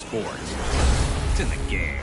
sports. It's in the game.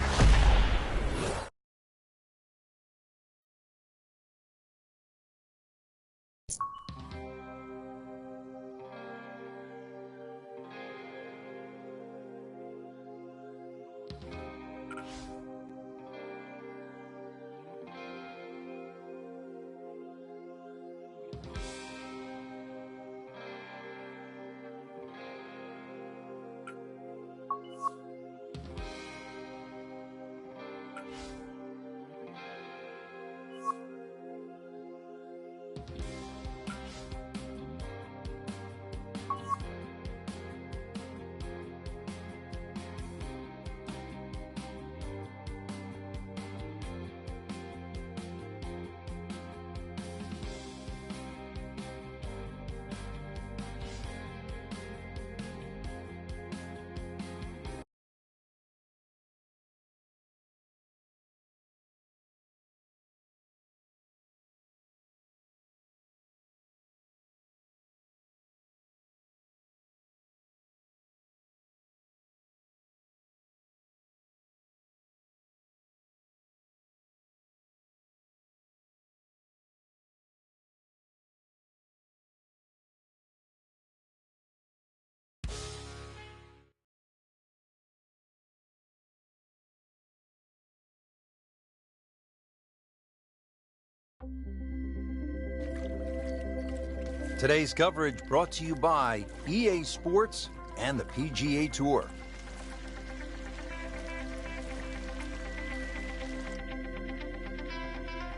Today's coverage brought to you by EA Sports and the PGA Tour.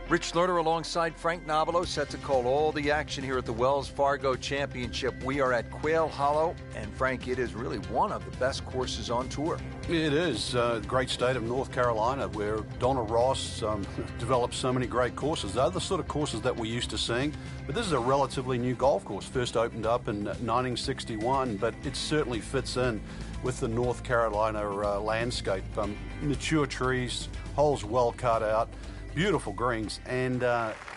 Rich Lerner alongside Frank Nobilo set to call all the action here at the Wells Fargo Championship. We are at Quail Hollow, and Frank, it is really one of the best courses on tour. It is a great state of North Carolina where Donna Ross developed so many great courses. They're the sort of courses that we're used to seeing, but this is a relatively new golf course. First opened up in 1961, but it certainly fits in with the North Carolina landscape. Mature trees, holes well cut out, beautiful greens, and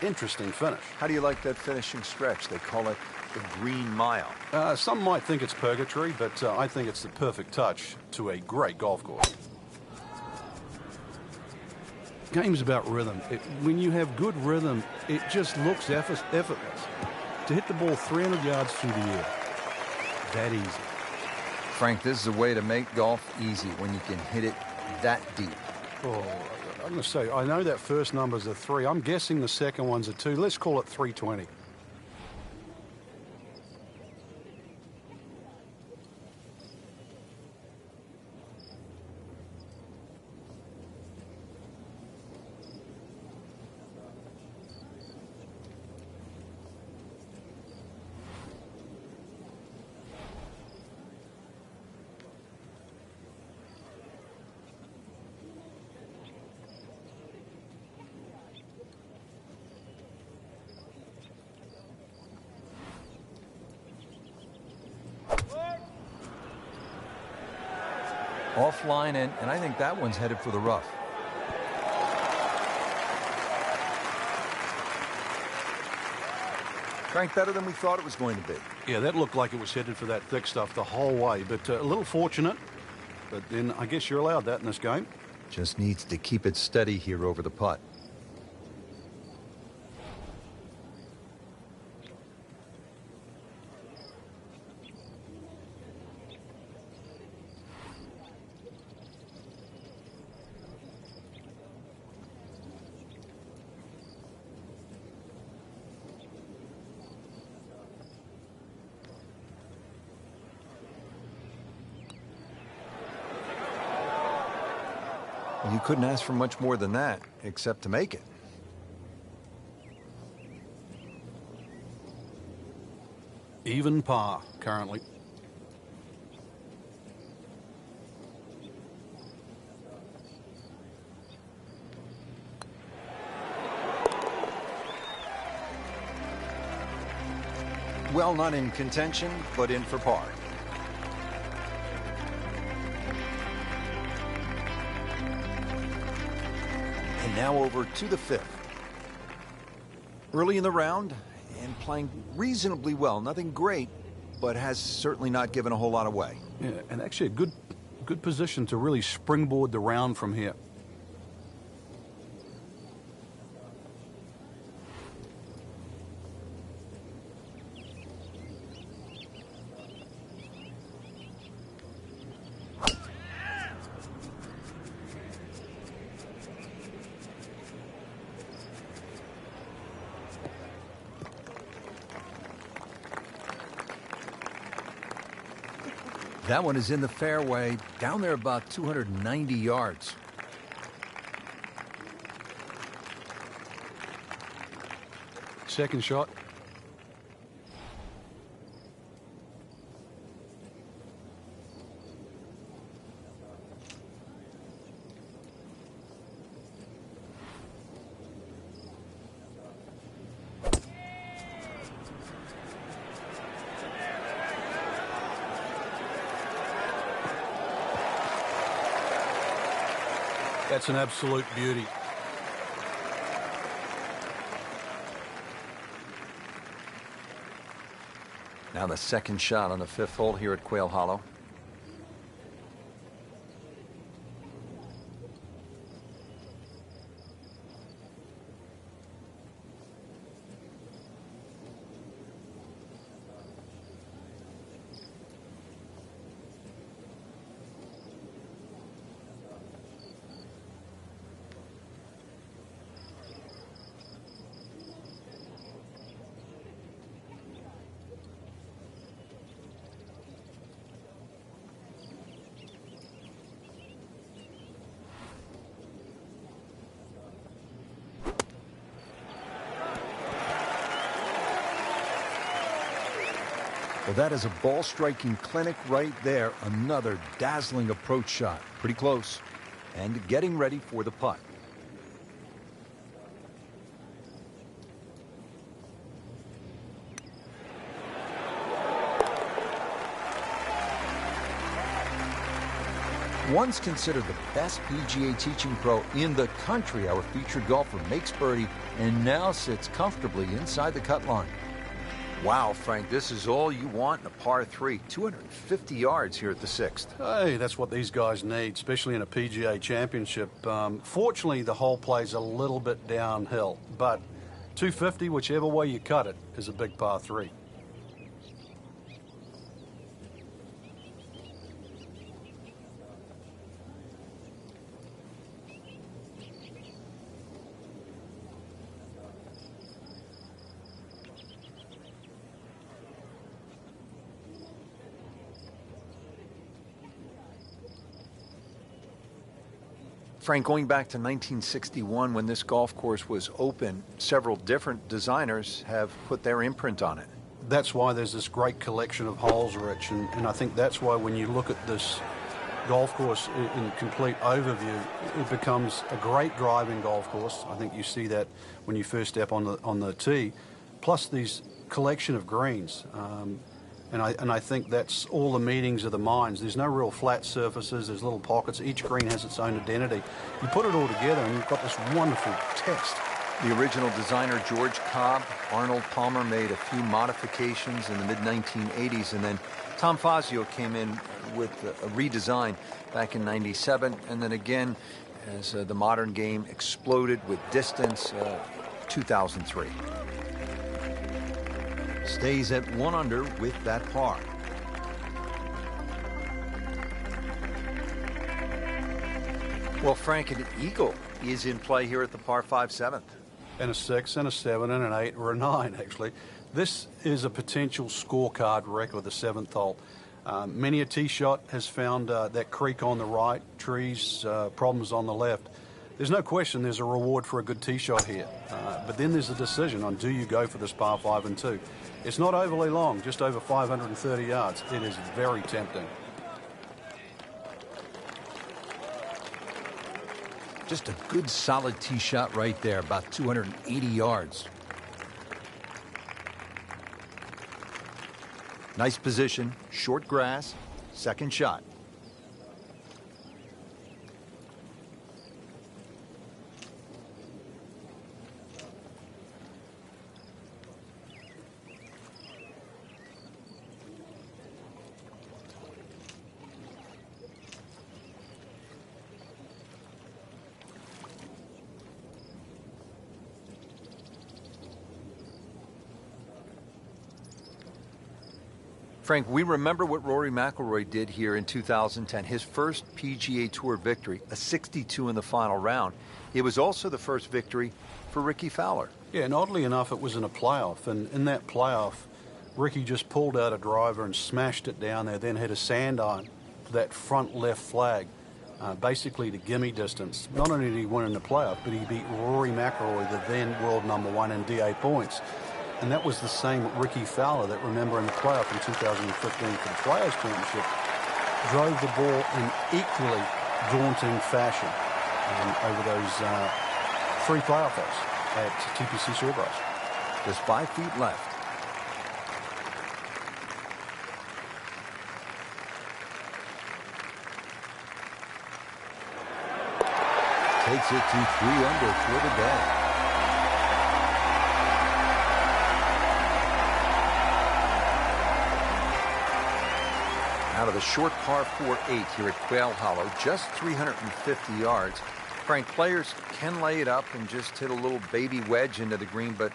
interesting finish. How do you like that finishing stretch? They call it the Green Mile. Some might think it's purgatory, but I think it's the perfect touch to a great golf course. Game's about rhythm. When you have good rhythm, it just looks effortless. To hit the ball 300 yards through the air, that easy. Frank, this is a way to make golf easy when you can hit it that deep. Oh, I'm going to say, I know that first number's a 3. I'm guessing the second one's a 2. Let's call it 320. Offline, and I think that one's headed for the rough. Frank, better than we thought it was going to be. Yeah, that looked like it was headed for that thick stuff the whole way, but a little fortunate. But then I guess you're allowed that in this game. Just needs to keep it steady here over the putt. You couldn't ask for much more than that, except to make it. Even par, currently. Well, not in contention, but in for par. And now over to the 5th. Early in the round and playing reasonably well. Nothing great, but has certainly not given a whole lot away. Yeah, and actually a good good position to really springboard the round from here. That one is in the fairway, down there about 290 yards. Second shot. That's an absolute beauty. Now the second shot on the 5th hole here at Quail Hollow. Well, that is a ball striking clinic right there. Another dazzling approach shot. Pretty close. And getting ready for the putt. Once considered the best PGA teaching pro in the country, our featured golfer makes birdie and now sits comfortably inside the cut line. Wow, Frank, this is all you want in a par 3. 250 yards here at the 6th. Hey, that's what these guys need, especially in a PGA championship. Fortunately, the hole plays a little bit downhill, but 250, whichever way you cut it, is a big par 3. Frank, going back to 1961 when this golf course was open, several different designers have put their imprint on it. That's why there's this great collection of holes, Rich, and I think that's why when you look at this golf course in complete overview, it becomes a great driving golf course. I think you see that when you first step on the tee, plus these collection of greens. And I think that's all the meetings of the minds. There's no real flat surfaces. There's little pockets. Each green has its own identity. You put it all together and you've got this wonderful test. The original designer, George Cobb, Arnold Palmer made a few modifications in the mid-1980s, and then Tom Fazio came in with a redesign back in '97, and then again, as the modern game exploded with distance, 2003. Stays at 1 under with that par. Well, Frank, an eagle is in play here at the par 5 7th. And a 6, and a 7, and an 8, or a 9, actually. This is a potential scorecard wreck with the 7th hole. Many a tee shot has found that creek on the right, trees, problems on the left. There's no question there's a reward for a good tee shot here. But then there's a decision on, do you go for this par 5 and 2? It's not overly long, just over 530 yards. It is very tempting. Just a good solid tee shot right there, about 280 yards. Nice position, short grass, second shot. Frank, we remember what Rory McIlroy did here in 2010, his first PGA Tour victory, a 62 in the final round. It was also the first victory for Ricky Fowler. Yeah, and oddly enough, it was in a playoff, and in that playoff, Ricky just pulled out a driver and smashed it down there, then hit a sand iron to that front left flag, basically to gimme distance. Not only did he win in the playoff, but he beat Rory McIlroy, the then world #1 in DA points. And that was the same Ricky Fowler that, remember, in the playoff in 2015 for the Players' Championship, drove the ball in equally daunting fashion over those 3 playoff holes at TPC Sawgrass. Just 5 feet left. Takes it to 3 under for the day. Out of the short par 4-8 here at Quail Hollow, just 350 yards. Frank, players can lay it up and just hit a little baby wedge into the green, but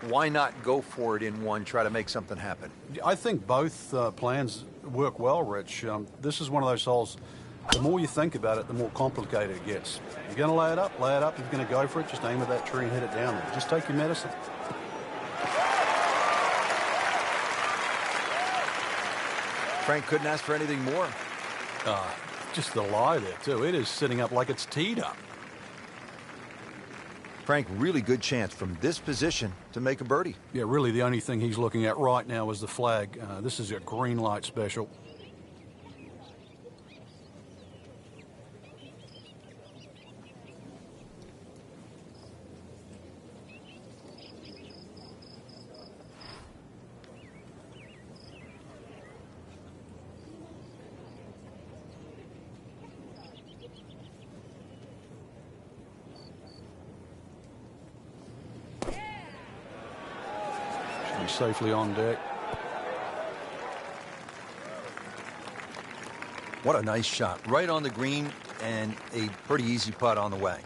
why not go for it in one, try to make something happen? I think both plans work well, Rich. This is one of those holes, the more you think about it, the more complicated it gets. You're going to lay it up, lay it up. You're going to go for it, just aim at that tree and hit it down there. Just take your medicine. Frank couldn't ask for anything more. Just the lie there, too. It is sitting up like it's teed up. Frank, really good chance from this position to make a birdie. Yeah, really the only thing he's looking at right now is the flag. This is a green light special. Safely on deck. What a nice shot. Right on the green and a pretty easy putt on the way.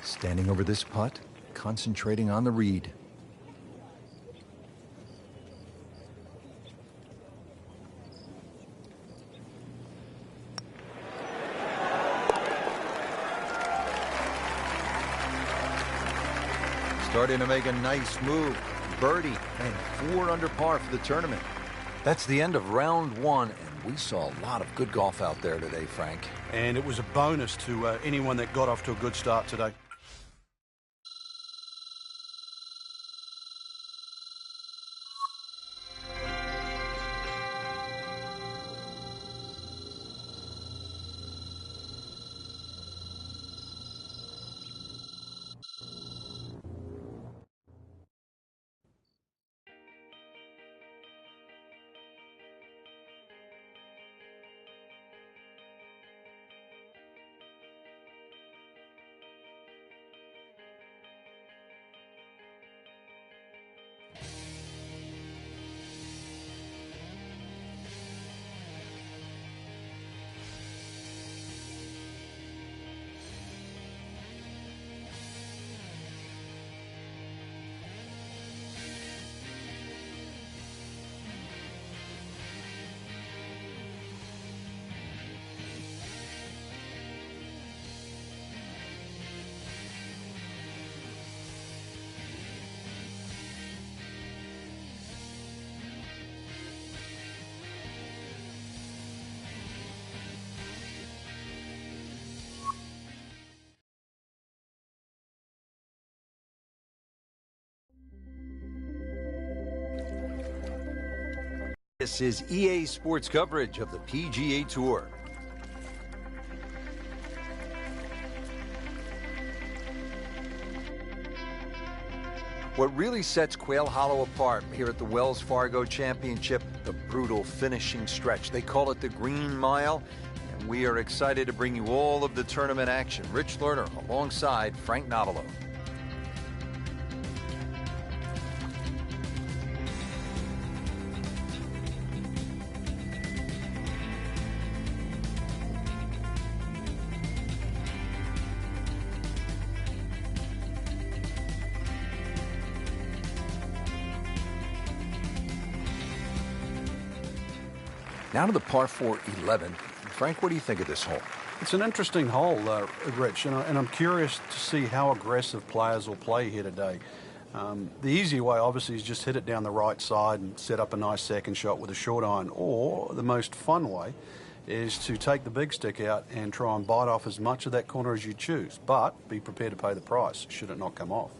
Standing over this putt, concentrating on the read. Starting to make a nice move. Birdie and 4 under par for the tournament. That's the end of round 1, and we saw a lot of good golf out there today, Frank. And it was a bonus to anyone that got off to a good start today. This is EA Sports coverage of the PGA Tour. What really sets Quail Hollow apart here at the Wells Fargo Championship, the brutal finishing stretch. They call it the Green Mile, and we are excited to bring you all of the tournament action. Rich Lerner alongside Frank Nobilo. Down to the par 4 11. Frank, what do you think of this hole? It's an interesting hole, Rich, and I'm curious to see how aggressive players will play here today. The easy way, obviously, is just hit it down the right side and set up a nice second shot with a short iron. Or the most fun way is to take the big stick out and try and bite off as much of that corner as you choose, but be prepared to pay the price should it not come off.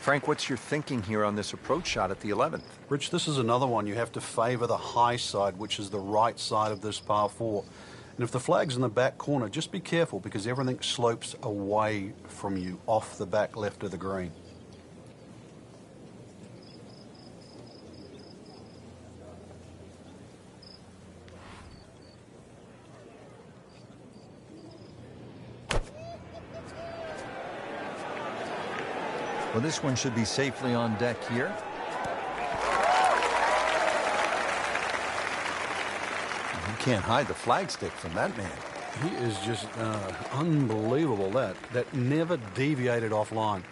Frank, what's your thinking here on this approach shot at the 11th? Rich, this is another one. You have to favor the high side, which is the right side of this par 4. And if the flag's in the back corner, just be careful because everything slopes away from you off the back left of the green. Well, this one should be safely on deck here. You can't hide the flagstick from that man. He is just unbelievable. That never deviated offline.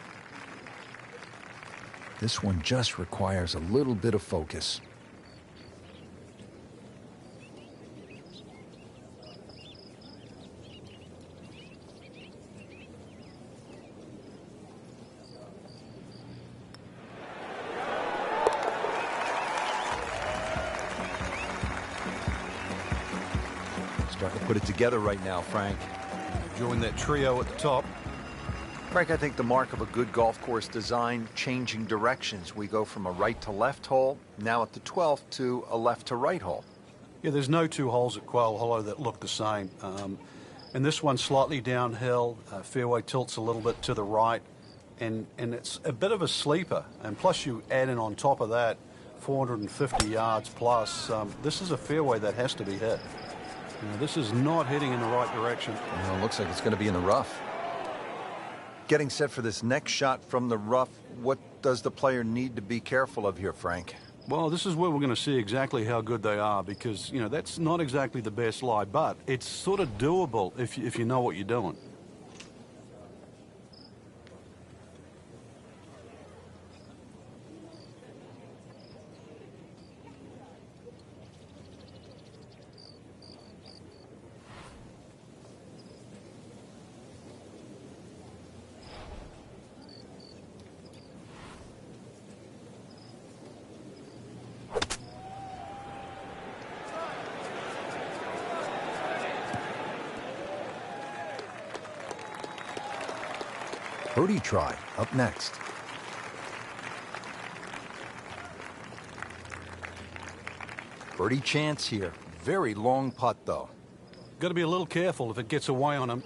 This one just requires a little bit of focus. Starting to put it together right now, Frank. Join that trio at the top. Frank, I think the mark of a good golf course design, changing directions. We go from a right to left hole, now at the 12th, to a left to right hole. Yeah, there's no two holes at Quail Hollow that look the same. And this one's slightly downhill, fairway tilts a little bit to the right, and it's a bit of a sleeper. And plus you add in on top of that 450 yards plus. This is a fairway that has to be hit. This is not heading in the right direction. Well, it looks like it's going to be in the rough. Getting set for this next shot from the rough, what does the player need to be careful of here, Frank? Well, this is where we're going to see exactly how good they are because, that's not exactly the best lie, but it's sort of doable if you know what you're doing. Birdie try up next. Birdie chance here. Very long putt, though. Got to be a little careful if it gets away on him.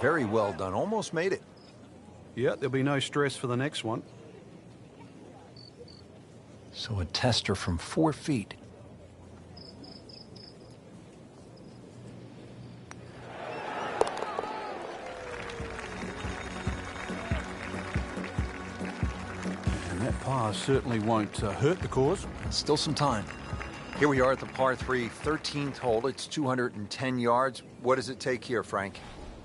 Very well done. Almost made it. Yeah, there'll be no stress for the next one. So a tester from 4 feet. And that par certainly won't hurt the cause. Still some time. Here we are at the par 3, 13th hole. It's 210 yards. What does it take here, Frank?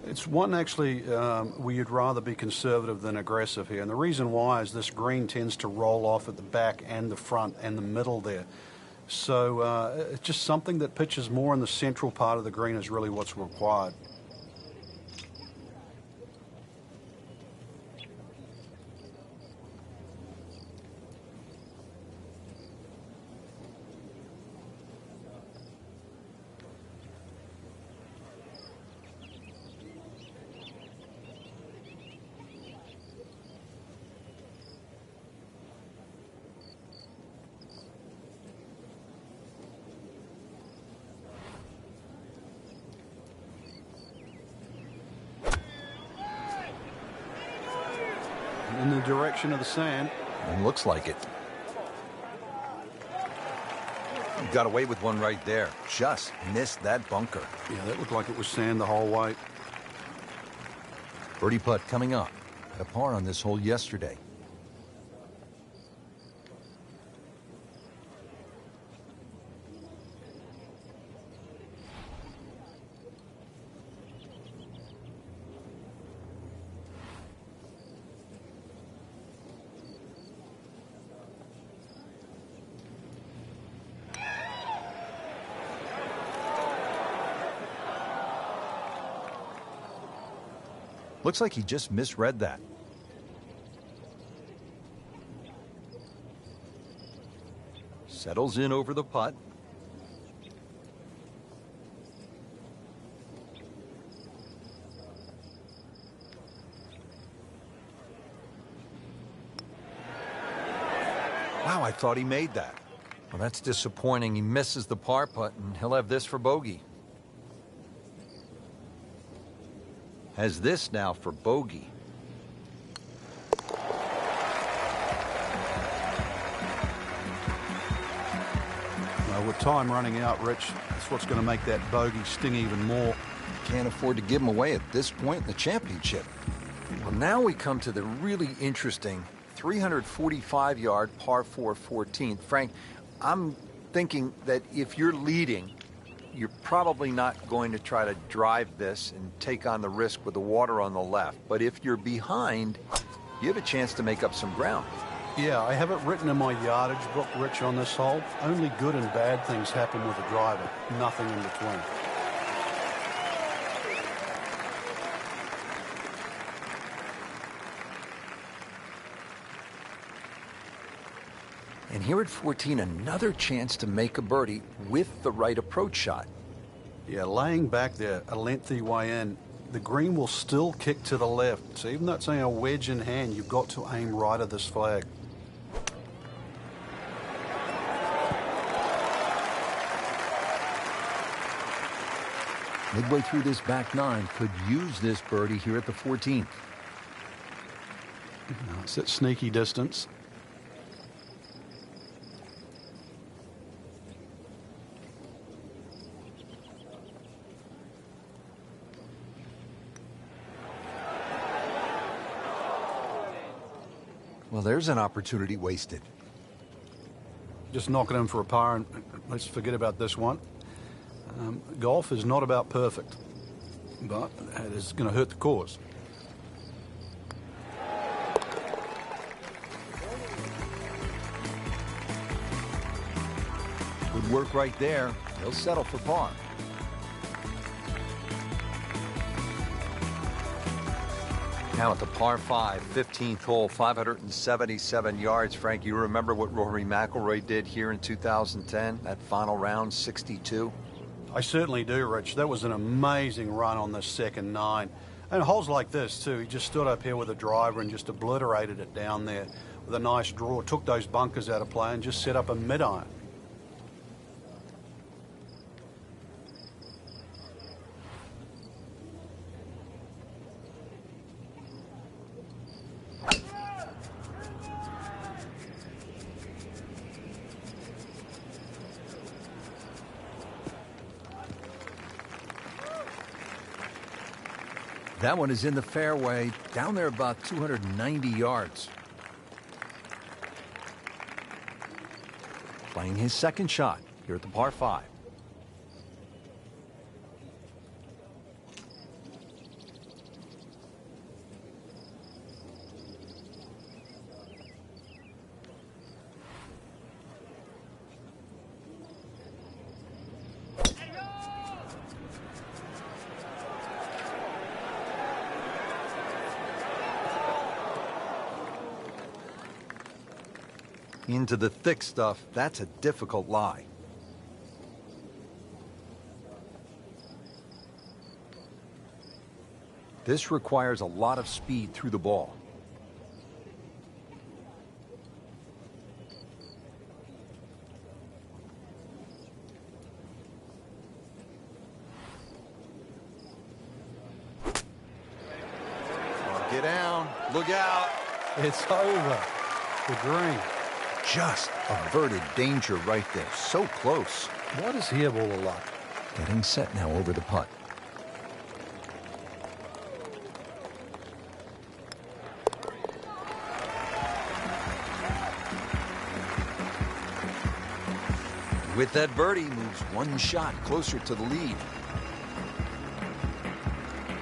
It's one actually where you'd rather be conservative than aggressive here. And the reason why is this green tends to roll off at the back and the front and the middle there. So it's just something that pitches more in the central part of the green is really what's required. direction of the sand. It looks like it. Got away with one right there. Just missed that bunker. Yeah, that looked like it was sand the whole way. Birdie putt coming up. Had a par on this hole yesterday. Looks like he just misread that. Settles in over the putt. Wow, I thought he made that. Well, that's disappointing. He misses the par putt, and he'll have this for bogey. Has this now for bogey. With time running out, Rich, that's what's going to make that bogey sting even more. Can't afford to give him away at this point in the championship. Well, now we come to the really interesting 345-yard par 4 14th. Frank, I'm thinking that if you're leading, you're probably not going to try to drive this and take on the risk with the water on the left. But if you're behind, you have a chance to make up some ground. Yeah, I have it written in my yardage book, Rich, on this hole. Only good and bad things happen with a driver. Nothing in between. And here at 14, another chance to make a birdie with the right approach shot. Yeah, laying back there a lengthy way in, the green will still kick to the left. So even though it's only a wedge in hand, you've got to aim right at this flag. Midway through this back nine, could use this birdie here at the 14th. It's at sneaky distance. Well, there's an opportunity wasted. Just knock it in for a par, and let's forget about this one. Golf is not about perfect, but it is going to hurt the cause. Good work right there. He'll settle for par. Now at the par 5, 15th hole, 577 yards. Frank, you remember what Rory McIlroy did here in 2010, that final round, 62? I certainly do, Rich. That was an amazing run on the second nine. And holes like this, too. He just stood up here with a driver and just obliterated it down there with a nice draw. Took those bunkers out of play and just set up a mid-iron. That one is in the fairway, down there about 290 yards. Playing his second shot here at the par 5. Into the thick stuff, that's a difficult lie. This requires a lot of speed through the ball. Get down, look out. It's over. The green. Just averted danger right there. So close. What does he have all the luck? Getting set now over the putt. With that birdie, moves one shot closer to the lead.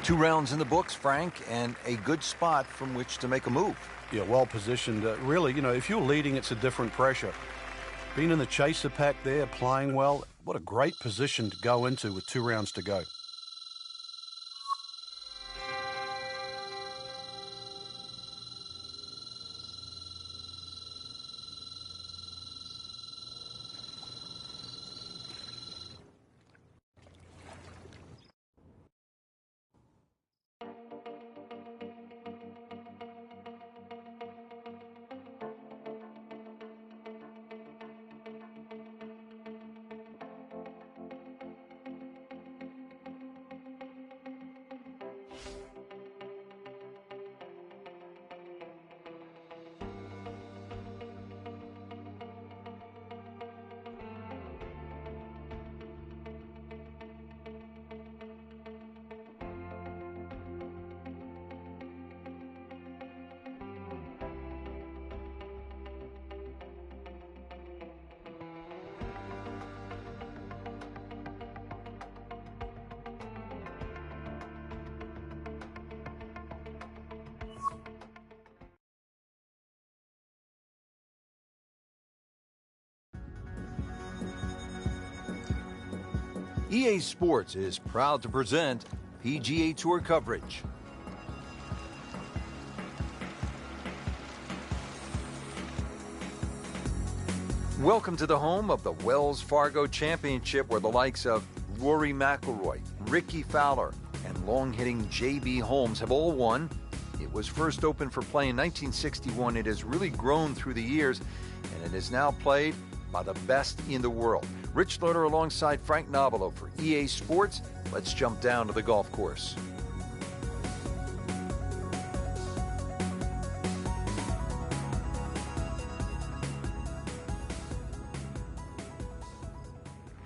2 rounds in the books, Frank, and a good spot from which to make a move. Yeah, well positioned. Really, you know, if you're leading, it's a different pressure. Being in the chaser pack there, playing well, what a great position to go into with 2 rounds to go. EA Sports is proud to present PGA Tour coverage. Welcome to the home of the Wells Fargo Championship, where the likes of Rory McIlroy, Ricky Fowler, and long-hitting J.B. Holmes have all won. It was first opened for play in 1961. It has really grown through the years, and it is now played by the best in the world. Rich Loader alongside Frank Nobilo for EA Sports. Let's jump down to the golf course.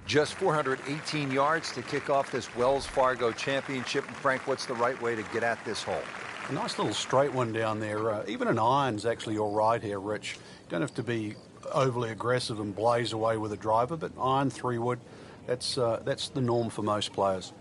Just 418 yards to kick off this Wells Fargo Championship. And Frank, what's the right way to get at this hole? A nice little straight one down there. Even an iron's actually all right here, Rich. You don't have to be overly aggressive and blaze away with a driver, but iron 3-wood, that's the norm for most players.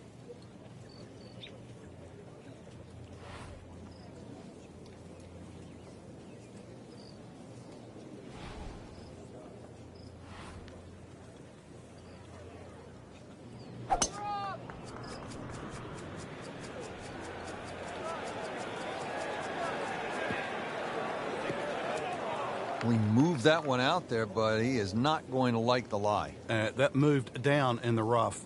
We moved that one out there, but he is not going to like the lie. That moved down in the rough.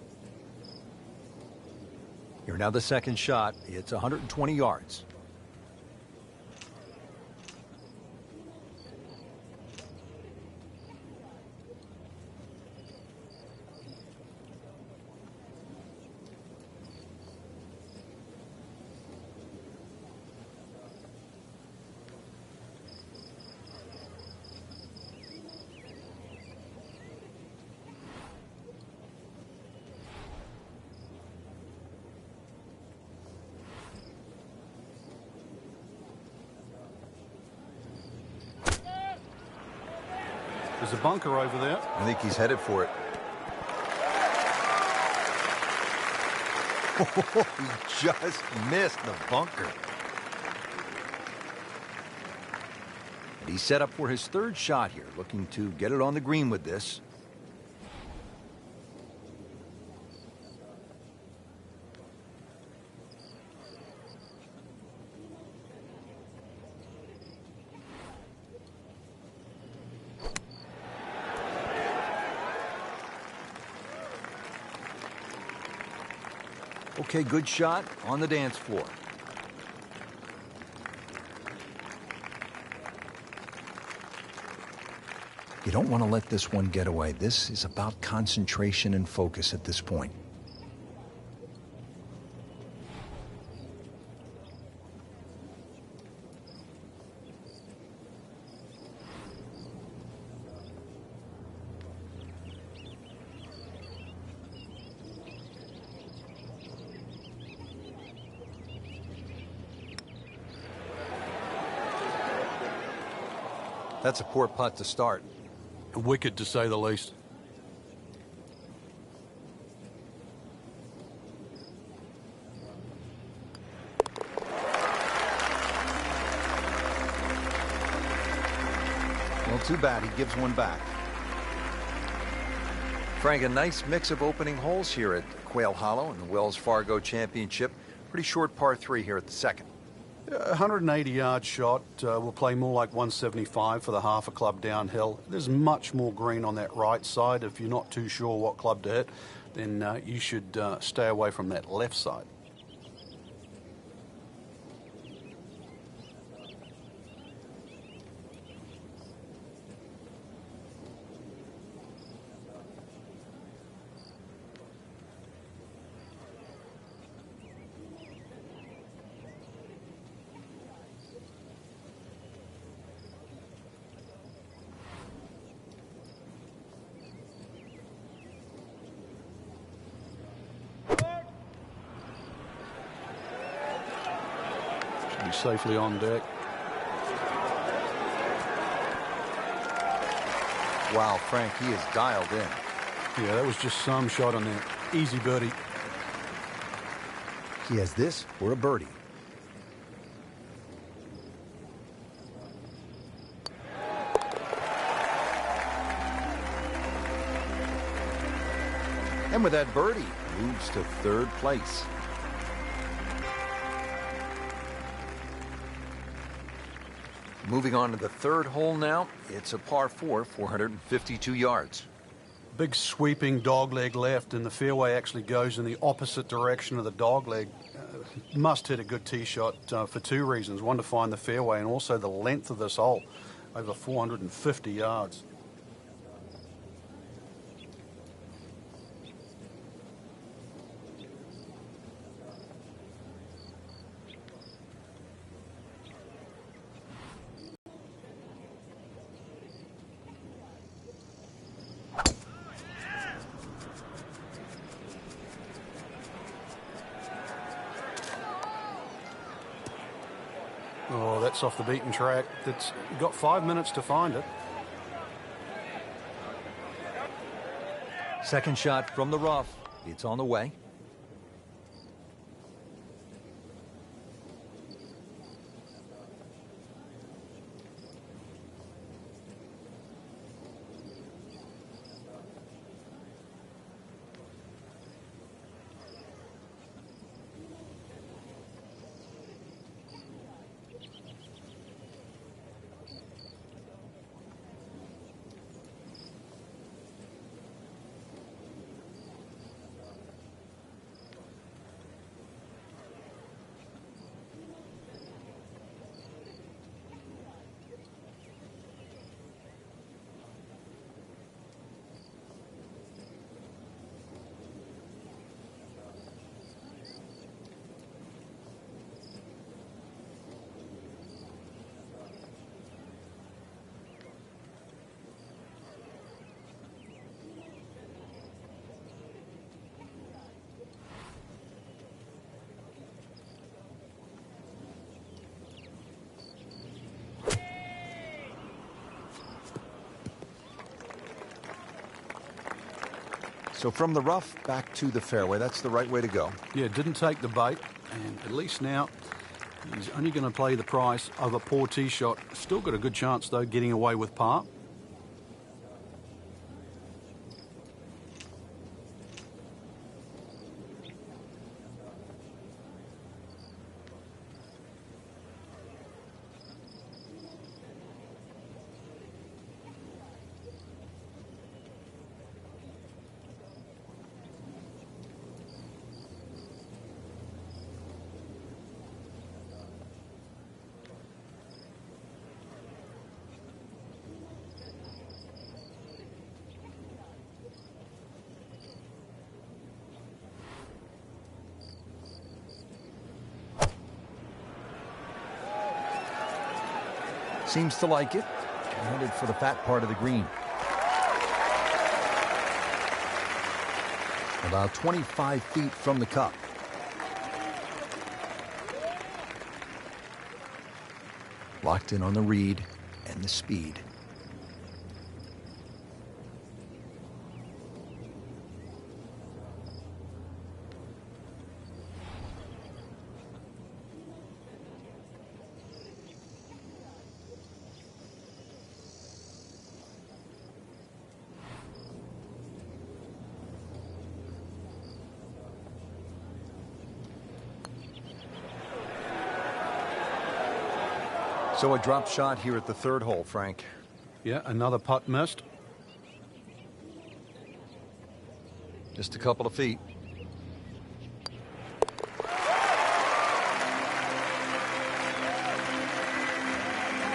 Here now the second shot. It's 120 yards. There's a bunker over there. I think he's headed for it. He just missed the bunker. And he's set up for his third shot here, looking to get it on the green with this. Okay, good shot on the dance floor. You don't want to let this one get away. This is about concentration and focus at this point. That's a poor putt to start. Wicked, to say the least. Well, too bad. He gives one back. Frank, a nice mix of opening holes here at Quail Hollow in the Wells Fargo Championship. Pretty short par 3 here at the second. 180-yard shot. Will play more like 175 for the half a club downhill. There's much more green on that right side. If you're not too sure what club to hit, then you should stay away from that left side. Be safely on deck. Wow, Frank, he is dialed in. Yeah, that was just some shot on that. Easy birdie. He has this for a birdie. And with that birdie, moves to third place. Moving on to the third hole now. It's a par 4, 452 yards. Big sweeping dogleg left, and the fairway actually goes in the opposite direction of the dogleg. Must hit a good tee shot for two reasons. One, to find the fairway, and also the length of this hole, over 450 yards. Oh, that's off the beaten track. That's got 5 minutes to find it. Second shot from the rough. It's on the way. So from the rough back to the fairway, that's the right way to go. Yeah, didn't take the bait, and at least now he's only going to play the price of a poor tee shot. Still got a good chance, though, getting away with par. Seems to like it. Headed for the fat part of the green. About 25 feet from the cup. Locked in on the read and the speed. So a drop shot here at the third hole, Frank. Yeah, another putt missed. Just a couple of feet.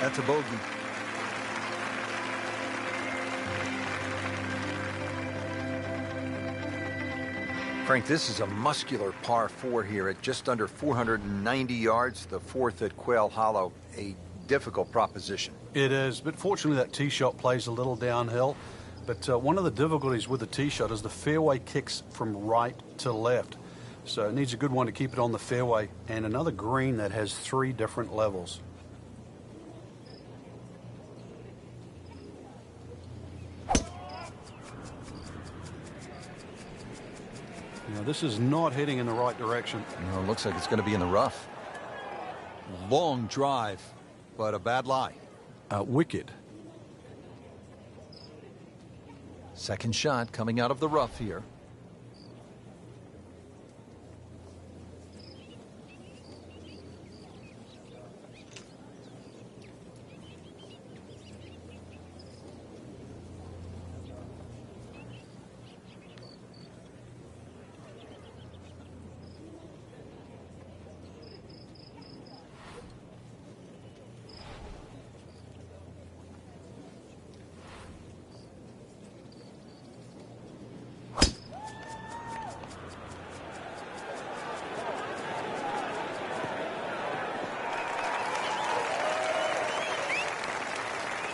That's a bogey. Frank, this is a muscular par 4 here at just under 490 yards, the fourth at Quail Hollow. A difficult proposition. It is, but fortunately that tee shot plays a little downhill. But one of the difficulties with the tee shot is the fairway kicks from right to left. So it needs a good one to keep it on the fairway, and another green that has 3 different levels. Now, this is not heading in the right direction. No, it looks like it's going to be in the rough. Long drive, but a bad lie. Wicked. Second shot coming out of the rough here.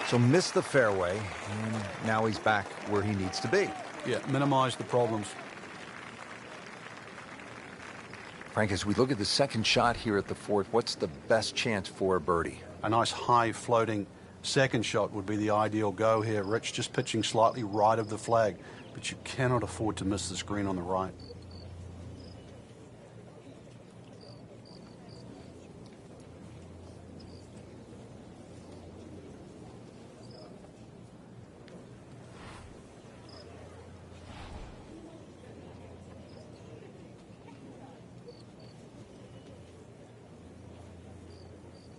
So missed the fairway, and now he's back where he needs to be. Yeah, minimize the problems. Frank, as we look at the second shot here at the fourth, what's the best chance for a birdie? A nice high floating second shot would be the ideal go here. Rich just pitching slightly right of the flag, but you cannot afford to miss this green on the right.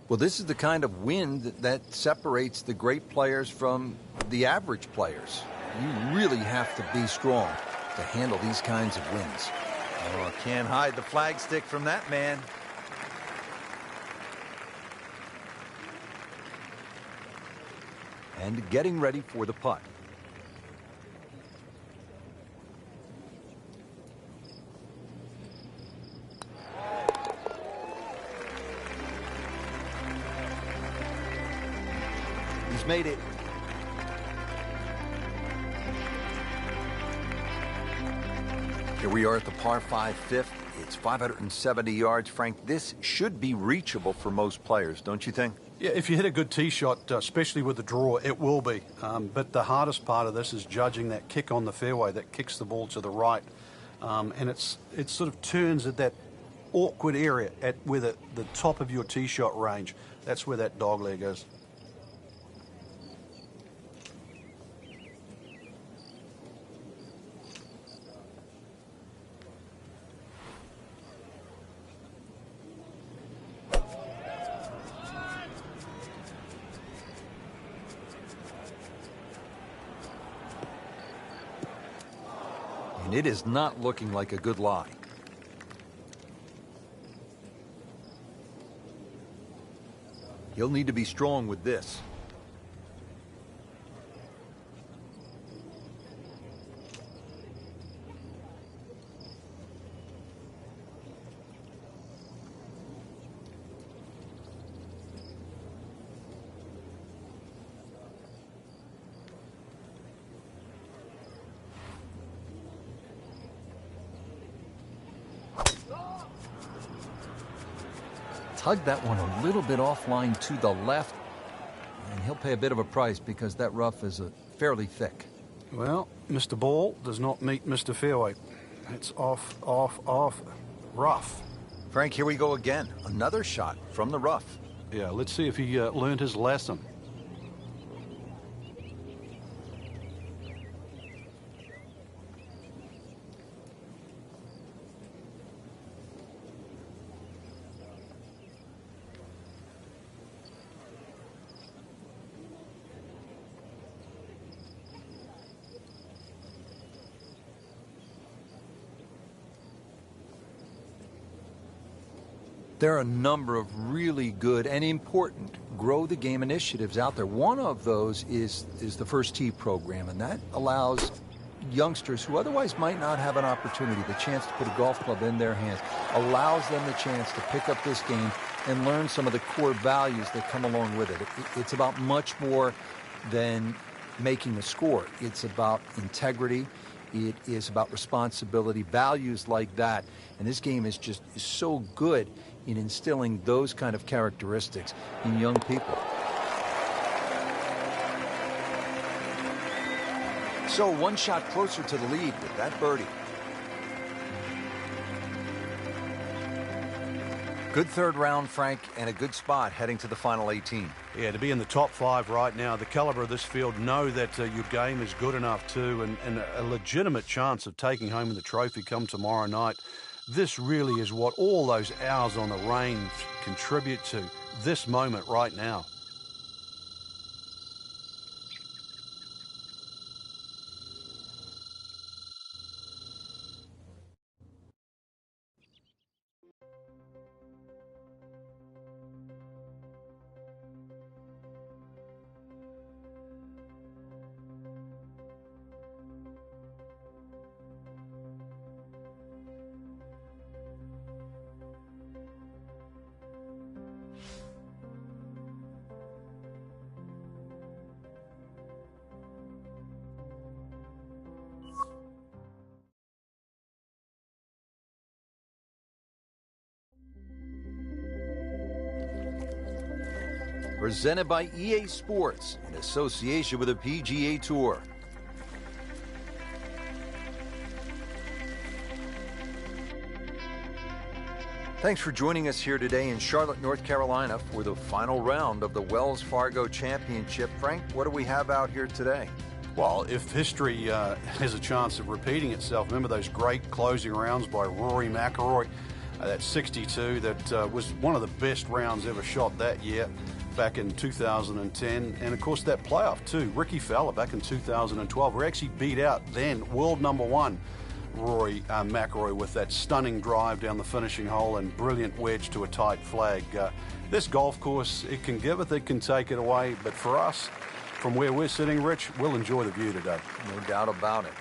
Well, this is the kind of wind that separates the great players from the average players. You really have to be strong to handle these kinds of winds. Oh, can't hide the flagstick from that man. And getting ready for the putt. He's made it. Here we are at the par 5 fifth. It's 570 yards. Frank, this should be reachable for most players, don't you think? Yeah, if you hit a good tee shot, especially with the draw, it will be. But the hardest part of this is judging that kick on the fairway that kicks the ball to the right. And it sort of turns at that awkward area at where the top of your tee shot range. That's where that dog leg is. And it is not looking like a good lie. He'll need to be strong with this. Tugged that one a little bit offline to the left, and he'll pay a bit of a price because that rough is fairly thick. Well, Mr. Ball does not meet Mr. Fairway. It's off, rough. Frank, here we go again. Another shot from the rough. Yeah, let's see if he learned his lesson. There are a number of really good and important grow the game initiatives out there. One of those is the First Tee program, and that allows youngsters who otherwise might not have an opportunity, the chance to put a golf club in their hands, allows them the chance to pick up this game and learn some of the core values that come along with it. It's about much more than making a score. It's about integrity. It is about responsibility, values like that. And this game is so good in instilling those kind of characteristics in young people. So one shot closer to the lead with that birdie. Good third round, Frank, and a good spot heading to the final 18. Yeah, to be in the top 5 right now, the caliber of this field, know that your game is good enough too, and a legitimate chance of taking home the trophy come tomorrow night. This really is what all those hours on the range contribute to, this moment right now. Presented by EA Sports in association with the PGA Tour. Thanks for joining us here today in Charlotte, North Carolina for the final round of the Wells Fargo Championship. Frank, what do we have out here today? Well, if history has a chance of repeating itself, remember those great closing rounds by Rory McIlroy? That 62, that was one of the best rounds ever shot that year, back in 2010. And of course that playoff too, Ricky Fowler back in 2012, where he actually beat out then world number 1 Rory McIlroy with that stunning drive down the finishing hole and brilliant wedge to a tight flag. This golf course, it can give it, it can take it away, but for us, from where we're sitting, Rich, we'll enjoy the view today. No doubt about it.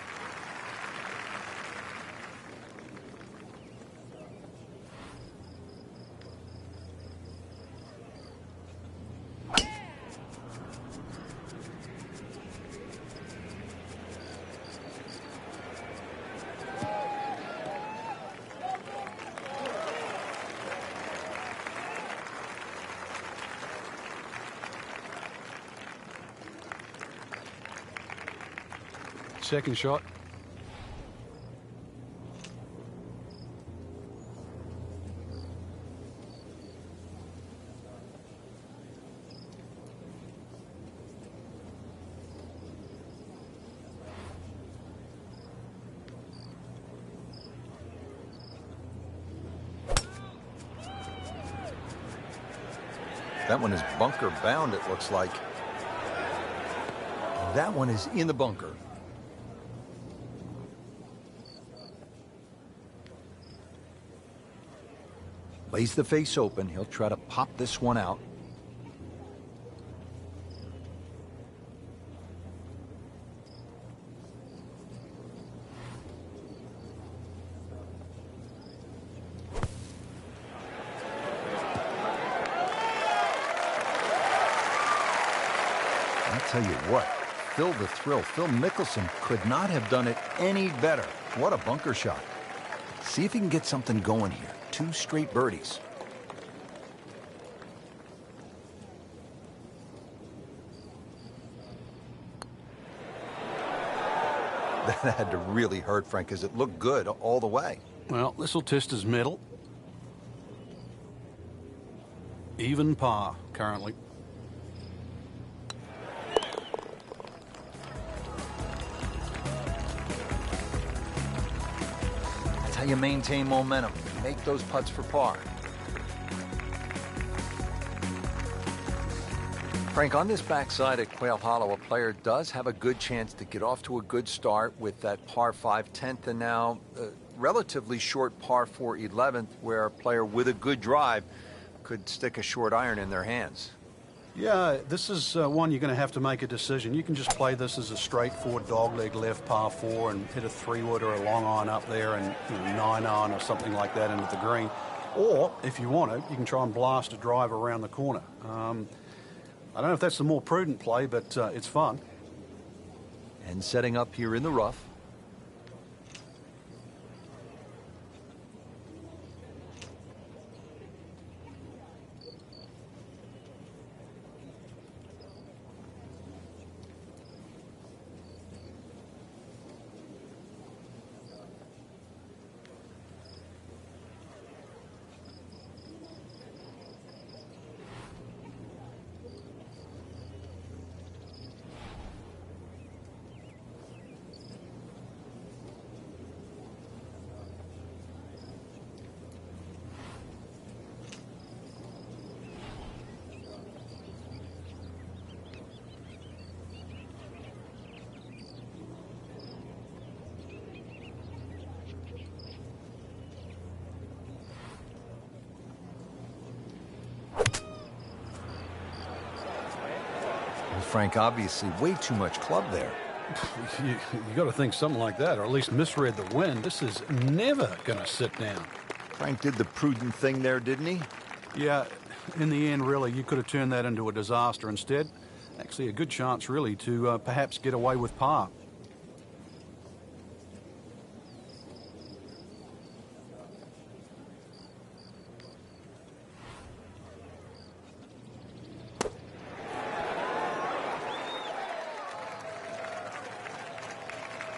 Second shot. That one is bunker bound, it looks like. That one is in the bunker. Lays the face open. He'll try to pop this one out. I'll tell you what, Phil the Thrill, Phil Mickelson could not have done it any better. What a bunker shot. See if he can get something going here. 2 straight birdies. That had to really hurt, Frank, because it looked good all the way. Well, this will test his mettle. Even par currently. That's how you maintain momentum. Make those putts for par. Frank, on this backside at Quail Hollow, a player does have a good chance to get off to a good start with that par 5 10th and now relatively short par 4 11th, where a player with a good drive could stick a short iron in their hands. Yeah, this is one you're going to have to make a decision. You can just play this as a straightforward dogleg left par 4 and hit a 3-wood or a long iron up there and 9-iron or something like that into the green. Or, if you want to, you can try and blast a drive around the corner. I don't know if that's the more prudent play, but it's fun. And setting up here in the rough. Frank, obviously way too much club there. You got to think something like that, or at least misread the wind. This is never going to sit down. Frank did the prudent thing there, didn't he? Yeah, in the end, really, you could have turned that into a disaster instead. Actually, a good chance, really, to perhaps get away with par.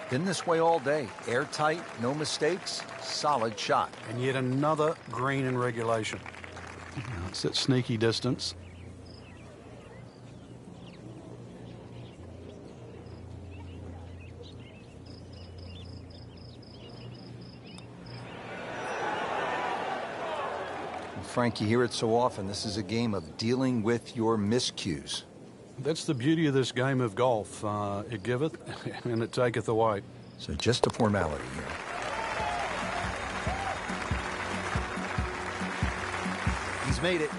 Been this way all day. Airtight, no mistakes, solid shot. And yet another green in regulation. It's that sneaky distance. Frank, you hear it so often. This is a game of dealing with your miscues. That's the beauty of this game of golf. It giveth and it taketh away. So just a formality here. He's made it.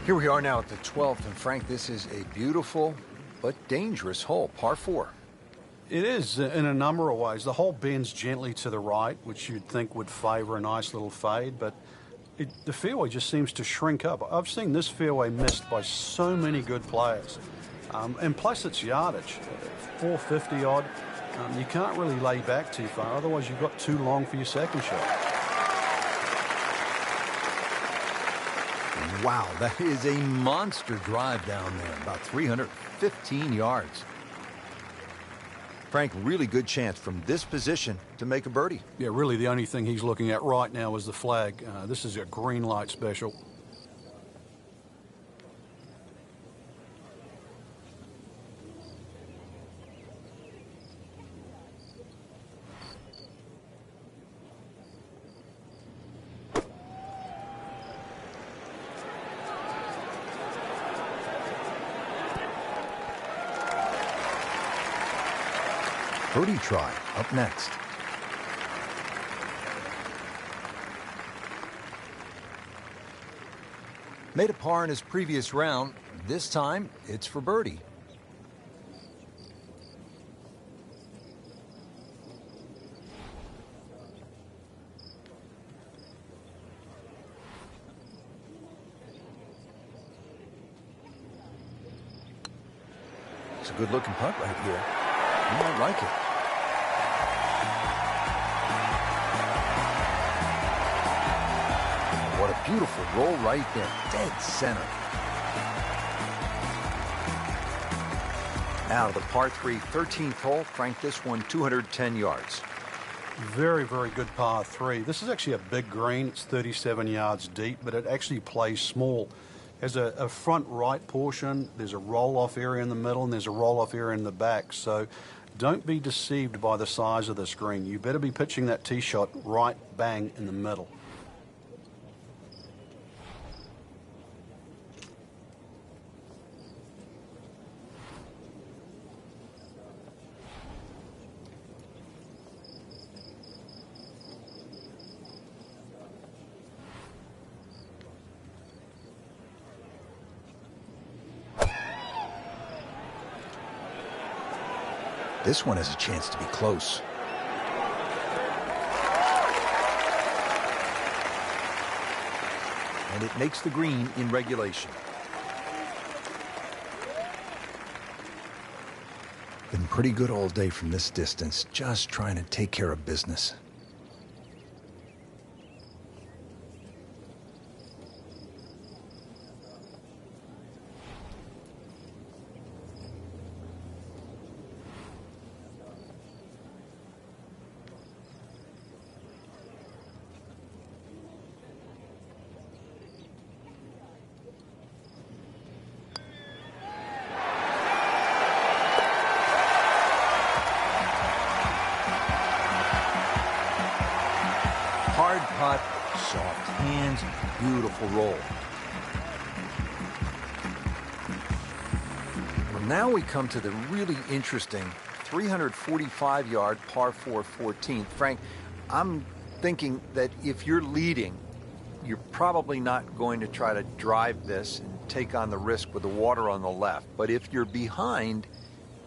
Here we are now at the 12th, and Frank, this is a beautiful but dangerous hole, par 4. It is in a number of ways. The hole bends gently to the right, which you'd think would favor a nice little fade, but the fairway just seems to shrink up. I've seen this fairway missed by so many good players. And plus its yardage, 450 odd. You can't really lay back too far, otherwise you've got too long for your second shot. Wow, that is a monster drive down there, about 315 yards. Frank, really good chance from this position to make a birdie. Yeah, really the only thing he's looking at right now is the flag. This is a green light special. Birdie try up next. Made a par in his previous round. This time, it's for birdie. It's a good-looking putt right here. You might like it. What a beautiful roll right there. Dead center. Now the par 3 13th hole. Frank, this one 210 yards. Very, very good par 3. This is actually a big green. It's 37 yards deep, but it actually plays small. There's a front right portion, there's a roll-off area in the middle, and there's a roll-off area in the back. So don't be deceived by the size of this green. You better be pitching that tee shot right bang in the middle. This one has a chance to be close. And it makes the green in regulation. Been pretty good all day from this distance, just trying to take care of business. Hard putt, soft hands, beautiful roll. Well, now we come to the really interesting 345-yard par 4 14th. Frank, I'm thinking that if you're leading, you're probably not going to try to drive this and take on the risk with the water on the left. But if you're behind,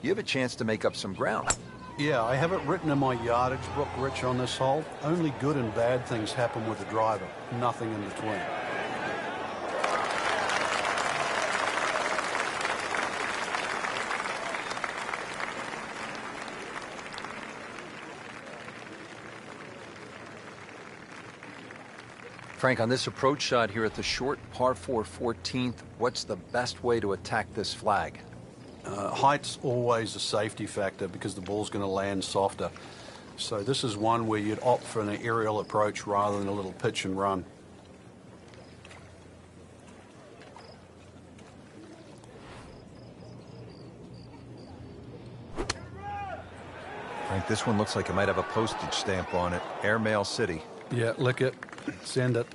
you have a chance to make up some ground. Yeah, I have it written in my yardage book, Rich, on this hole. Only good and bad things happen with the driver. Nothing in between. Frank, on this approach shot here at the short par 4 14th, what's the best way to attack this flag? Height's always a safety factor because the ball's going to land softer. So this is one where you'd opt for an aerial approach rather than a little pitch and run. Frank, this one looks like it might have a postage stamp on it. Airmail City. Yeah, lick it, send it.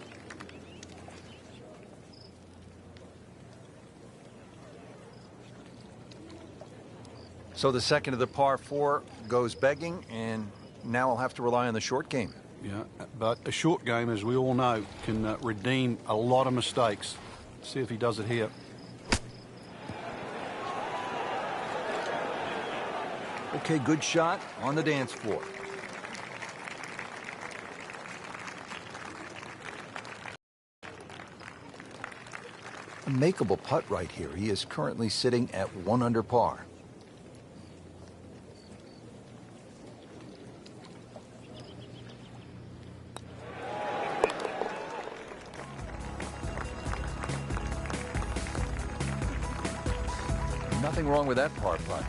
So the second of the par 4 goes begging, and now I'll have to rely on the short game. Yeah, but a short game, as we all know, can redeem a lot of mistakes. See if he does it here. Okay, good shot on the dance floor. A makeable putt right here. He is currently sitting at 1 under par. Nothing wrong with that par putt.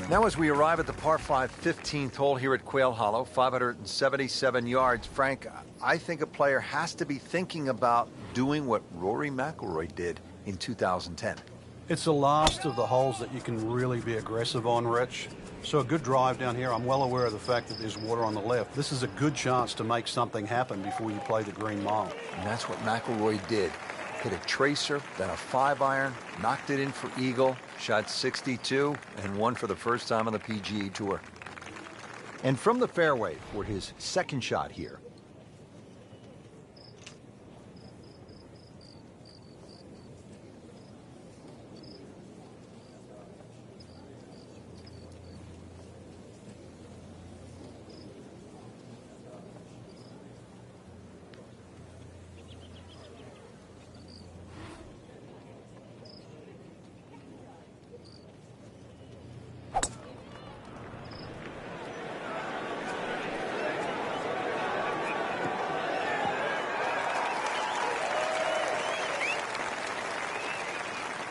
Now as we arrive at the par 5 15th hole here at Quail Hollow, 577 yards, Frank, I think a player has to be thinking about doing what Rory McIlroy did in 2010. It's the last of the holes that you can really be aggressive on, Rich. So a good drive down here. I'm well aware of the fact that there's water on the left. This is a good chance to make something happen before you play the green mile. And that's what McIlroy did. Hit a tracer, then a 5-iron, knocked it in for eagle, shot 62, and won for the first time on the PGA Tour. And from the fairway for his second shot here.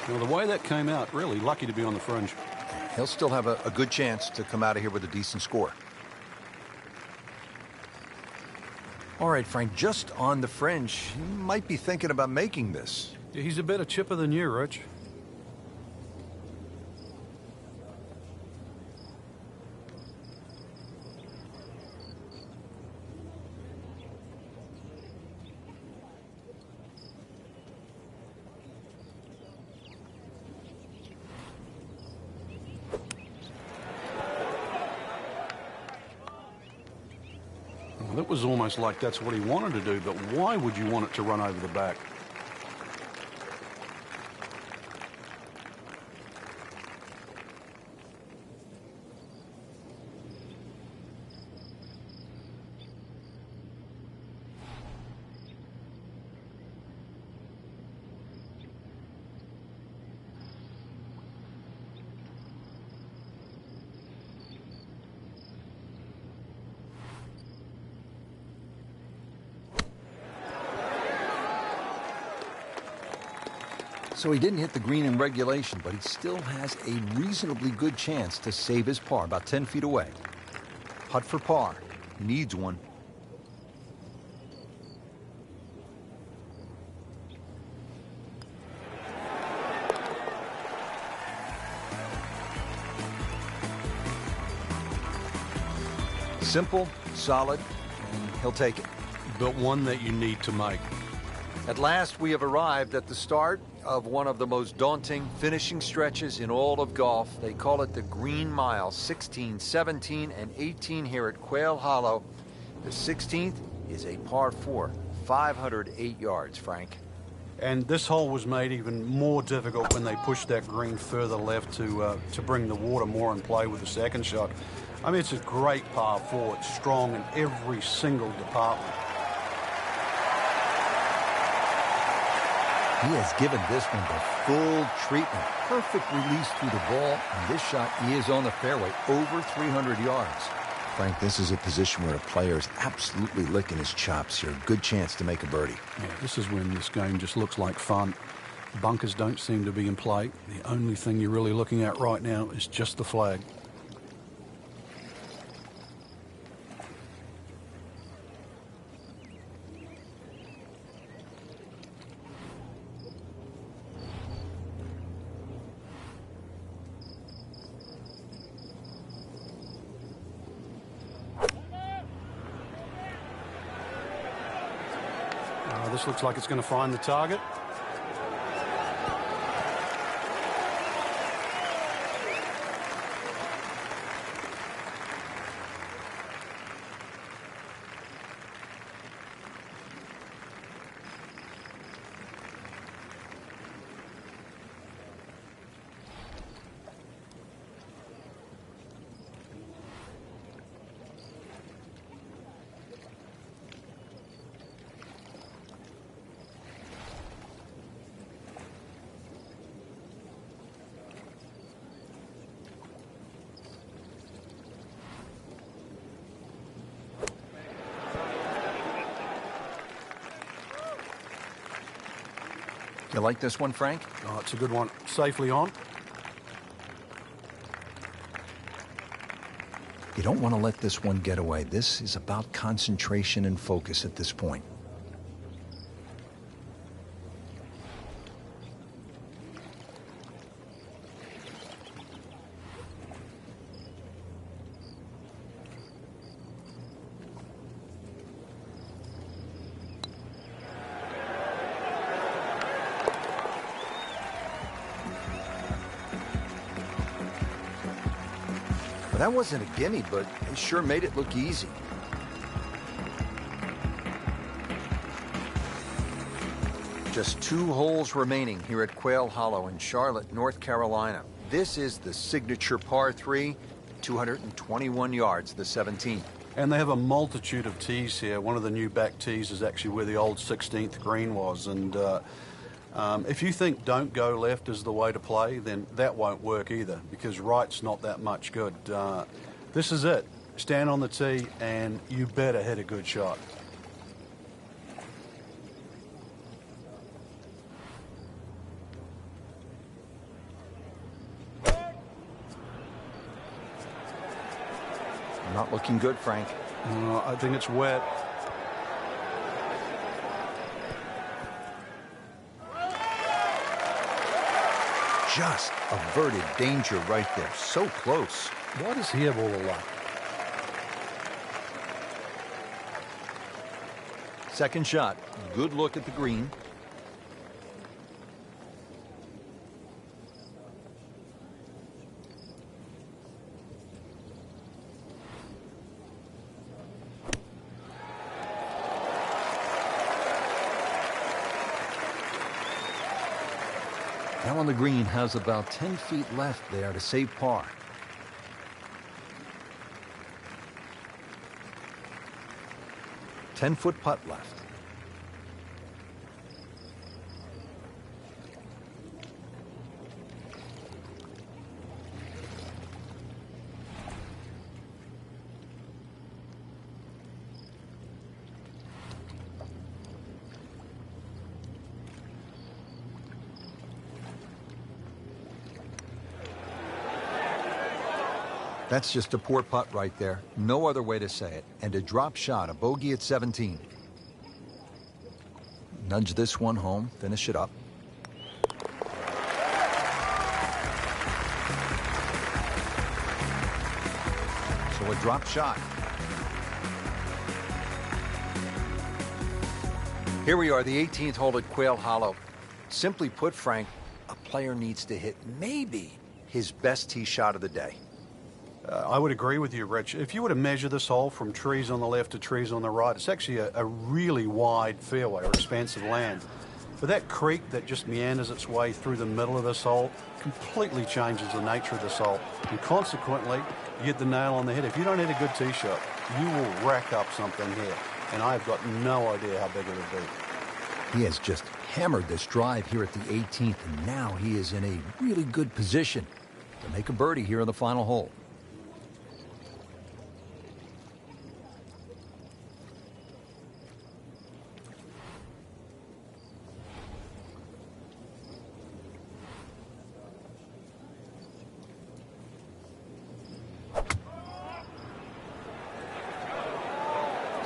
Well, the way that came out, really lucky to be on the fringe. He'll still have a good chance to come out of here with a decent score. All right, Frank, just on the fringe, he might be thinking about making this. Yeah, he's a better chipper than you, Rich. Well, it was almost like that's what he wanted to do, but why would you want it to run over the back? So he didn't hit the green in regulation, but he still has a reasonably good chance to save his par, about 10 feet away. Putt for par. Needs one. Simple, solid, and he'll take it. But one that you need to make. At last, we have arrived at the start of one of the most daunting finishing stretches in all of golf. They call it the Green Mile, 16, 17, and 18 here at Quail Hollow. The 16th is a par 4, 508 yards, Frank. And this hole was made even more difficult when they pushed that green further left to bring the water more in play with the second shot. I mean, it's a great par 4. It's strong in every single department. He has given this one the full treatment. Perfect release through the ball, and this shot is on the fairway, over 300 yards. Frank, this is a position where a player is absolutely licking his chops here. Good chance to make a birdie. Yeah, this is when this game just looks like fun. Bunkers don't seem to be in play. The only thing you're really looking at right now is just the flag. This looks like it's going to find the target. You like this one, Frank? Oh, it's a good one. Safely on. You don't want to let this one get away. This is about concentration and focus at this point. That wasn't a gimme, but it sure made it look easy. Just 2 holes remaining here at Quail Hollow in Charlotte, North Carolina. This is the signature par 3, 221 yards, the 17th. And they have a multitude of tees here. One of the new back tees is actually where the old 16th green was. And if you think don't go left is the way to play, then that won't work either, because right's not that much good. This is it. Stand on the tee, and you better hit a good shot. Not looking good, Frank. I think it's wet. Just averted danger right there. So close. Why does he have all the luck? Second shot. Good look at the green. Now on the green has about 10 feet left there to save par. Ten-foot putt left. That's just a poor putt right there. No other way to say it. And a drop shot, a bogey at 17. Nudge this one home, finish it up. So a drop shot. Here we are, the 18th hole at Quail Hollow. Simply put, Frank, a player needs to hit maybe his best tee shot of the day. I would agree with you, Rich. If you were to measure this hole from trees on the left to trees on the right, it's actually a really wide fairway or expansive land. But that creek that just meanders its way through the middle of this hole completely changes the nature of this hole. And consequently, you hit the nail on the head. If you don't hit a good tee shot, you will rack up something here. And I've got no idea how big it would be. He has just hammered this drive here at the 18th, and now he is in a really good position to make a birdie here in the final hole.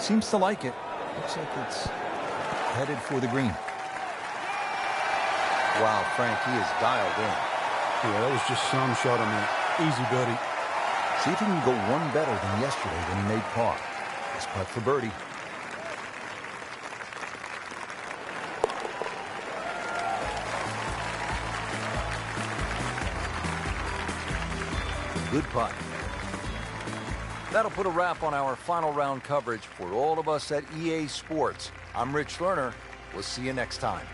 Seems to like it. Looks like it's headed for the green. Wow, Frank, he is dialed in. Yeah, that was just some shot on that. Easy birdie. See if he can go one better than yesterday when he made par. This putt for birdie. Good putt. That'll put a wrap on our final round coverage for all of us at EA Sports. I'm Rich Lerner. We'll see you next time.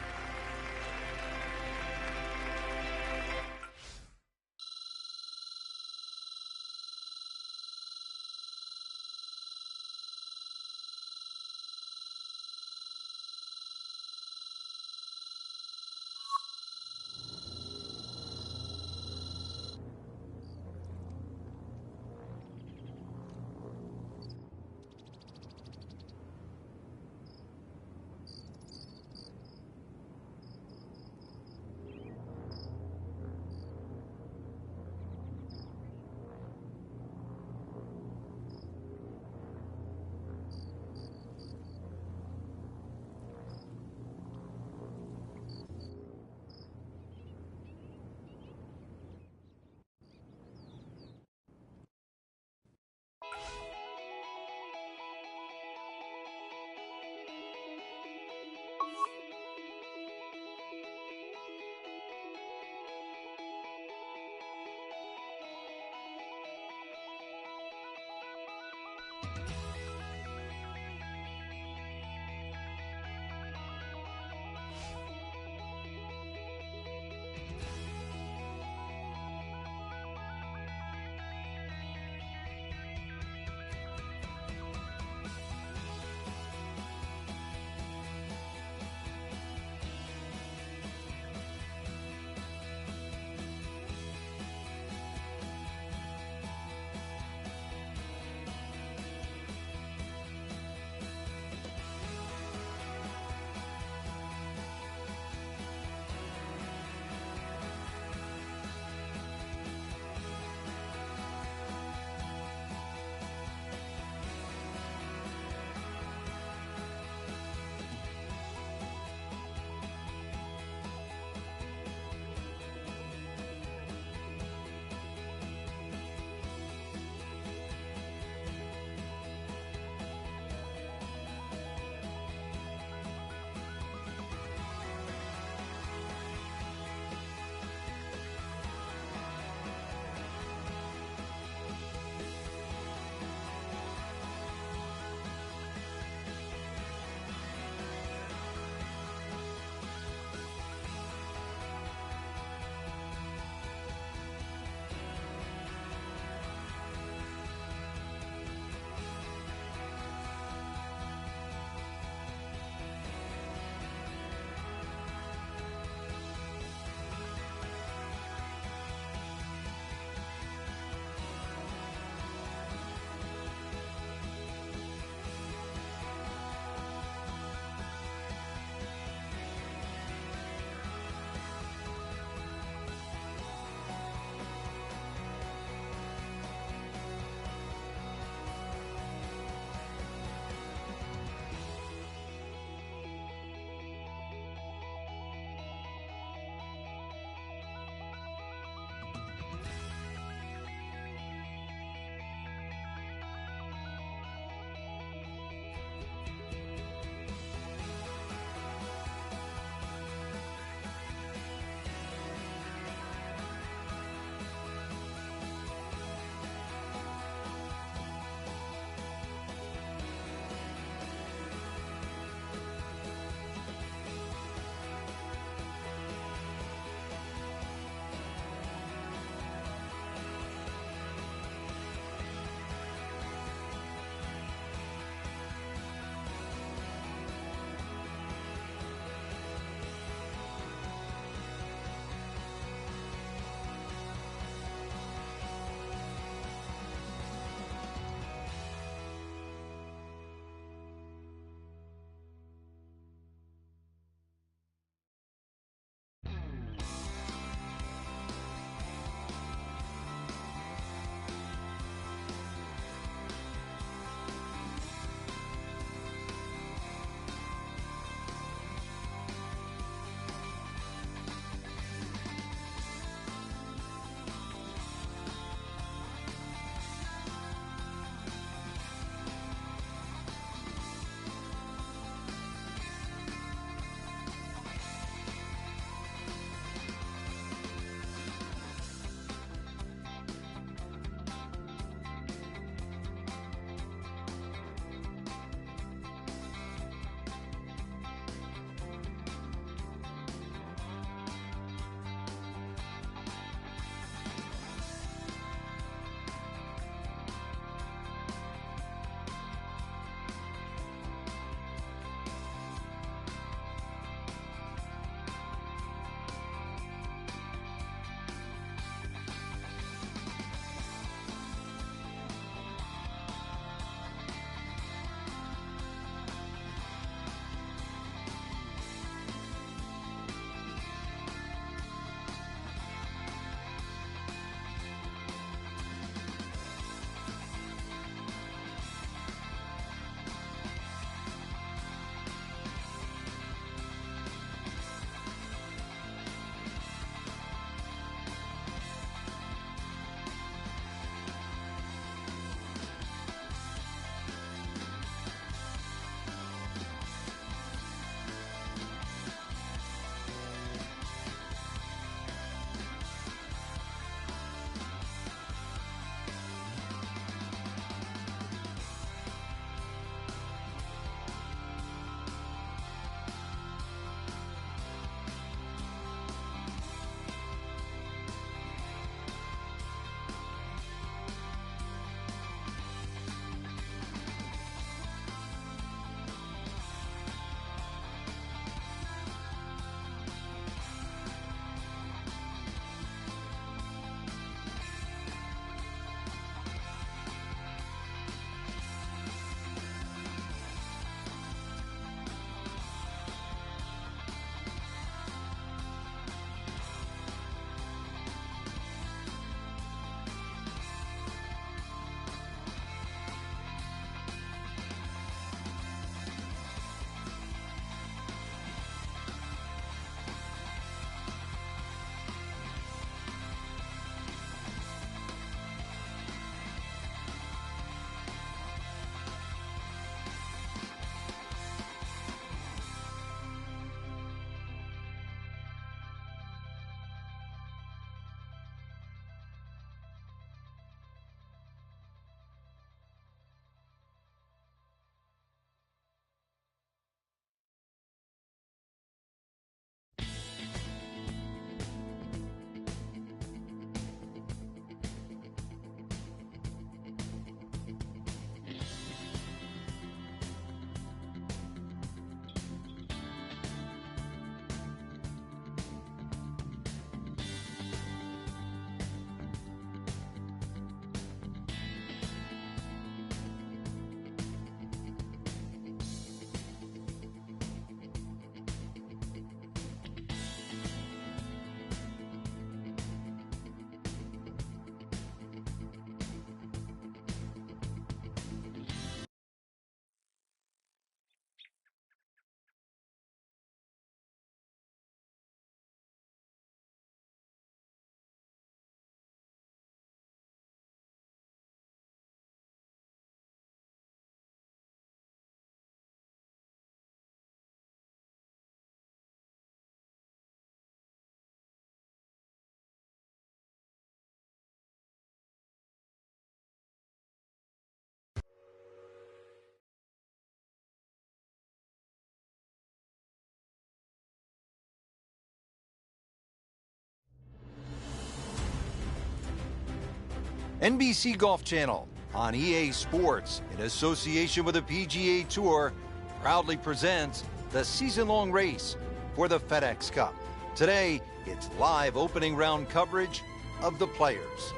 NBC Golf Channel on EA Sports, in association with the PGA Tour, proudly presents the season-long race for the FedEx Cup. Today, it's live opening round coverage of the Players.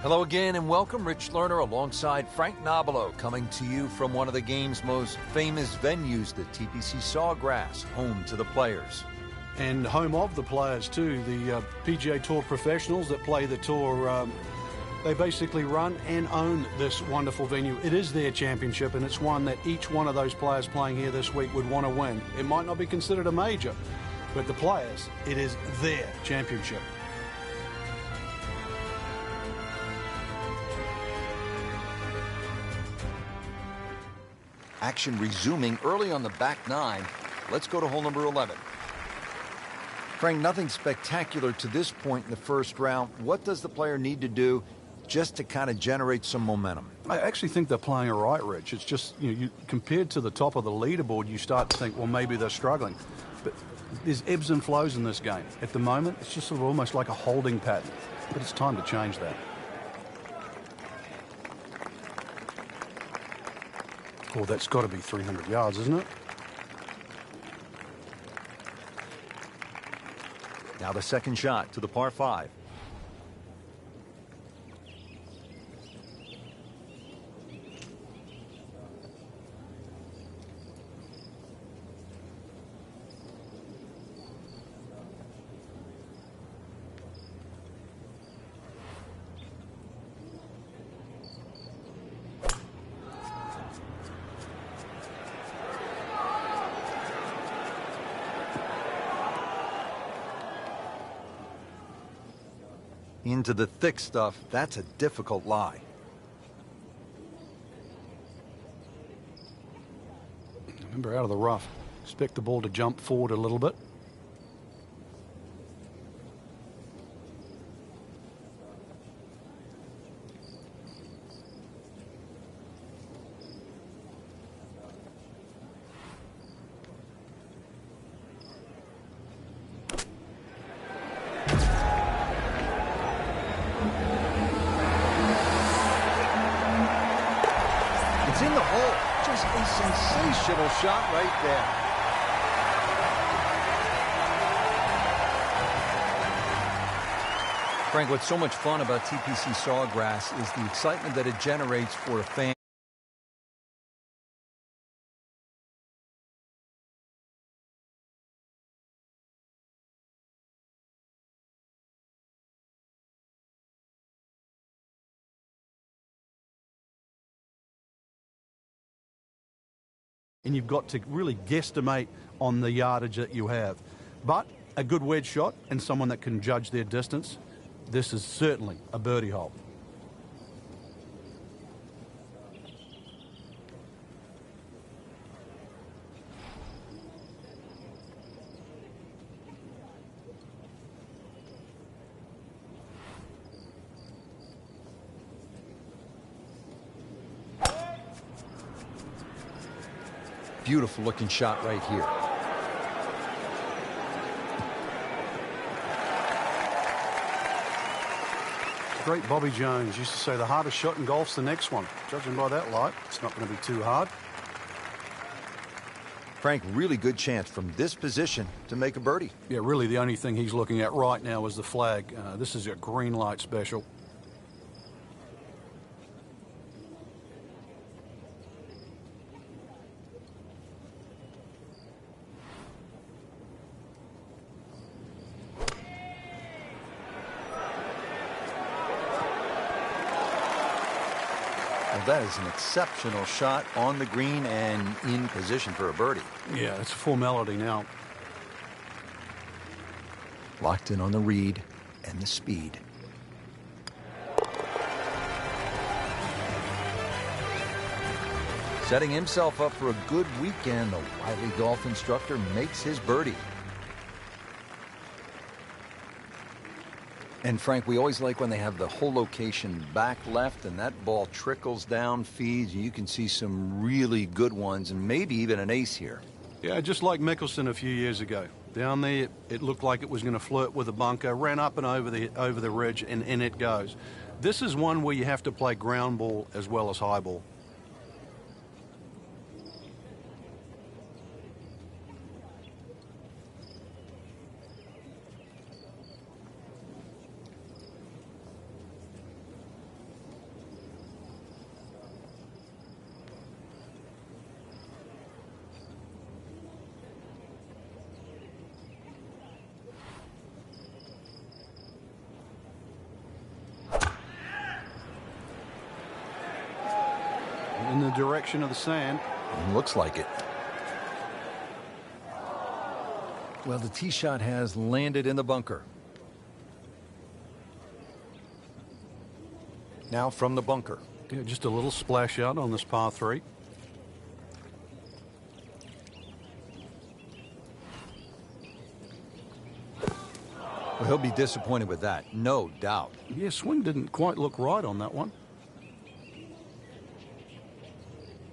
Hello again and welcome. Rich Lerner alongside Frank Nobilo, coming to you from one of the game's most famous venues, the TPC Sawgrass, home to the Players. And home of the Players too. The PGA Tour professionals that play the tour, they basically run and own this wonderful venue. It is their championship, and it's one that each one of those players playing here this week would want to win. It might not be considered a major, but the Players, it is their championship. Action resuming early on the back nine. Let's go to hole number 11. Frank, nothing spectacular to this point in the first round. What does the player need to do just to kind of generate some momentum? I actually think they're playing all right, Rich. It's just, you compared to the top of the leaderboard, you start to think, well, maybe they're struggling. But there's ebbs and flows in this game. At the moment, it's just sort of almost like a holding pattern. But it's time to change that. Oh, that's got to be 300 yards, isn't it? Now the second shot to the par 5. Into the thick stuff. That's a difficult lie. Remember, out of the rough. Expect the ball to jump forward a little bit. It's in the hole. Just a sensational shot right there. Frank, what's so much fun about TPC Sawgrass is the excitement that it generates for a fan. And you've got to really guesstimate on the yardage that you have. But a good wedge shot and someone that can judge their distance, this is certainly a birdie hole. Beautiful looking shot right here. Great Bobby Jones used to say the hardest shot in golf's the next one. Judging by that light, it's not going to be too hard. Frank, really good chance from this position to make a birdie. Yeah, really the only thing he's looking at right now is the flag. This is a green light special. Well, that is an exceptional shot on the green and in position for a birdie. Yeah, it's a formality now. Locked in on the read and the speed. Setting himself up for a good weekend, the wily golf instructor makes his birdie. And Frank, we always like when they have the whole location back left and that ball trickles down, feeds. You can see some really good ones and maybe even an ace here. Yeah, just like Mickelson a few years ago. Down there, it looked like it was going to flirt with the bunker, ran up and over the ridge, and in it goes. This is one where you have to play ground ball as well as high ball. In the direction of the sand. Looks like it. Well, the tee shot has landed in the bunker. Now from the bunker. Yeah, just a little splash out on this par 3. Well, he'll be disappointed with that, no doubt. Yeah, swing didn't quite look right on that one.